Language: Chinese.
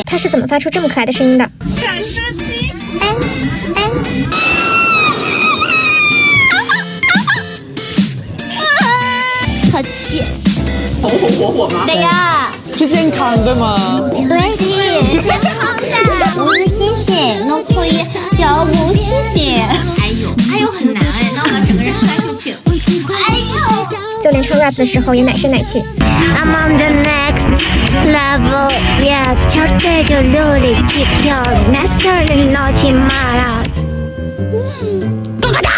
他是怎么发出这么可爱的声音的？好气！红红火火吗？对呀，是健康的吗？对的，健康的。我是星星，我可以叫我星星。哎呦，很难哎，那我整个人摔出去。哎呦！就连唱 rap 的时候也奶声奶气。I'm on the next level, yeah. 절대적 룰이 지켜. 내 소리는 넣지 마라.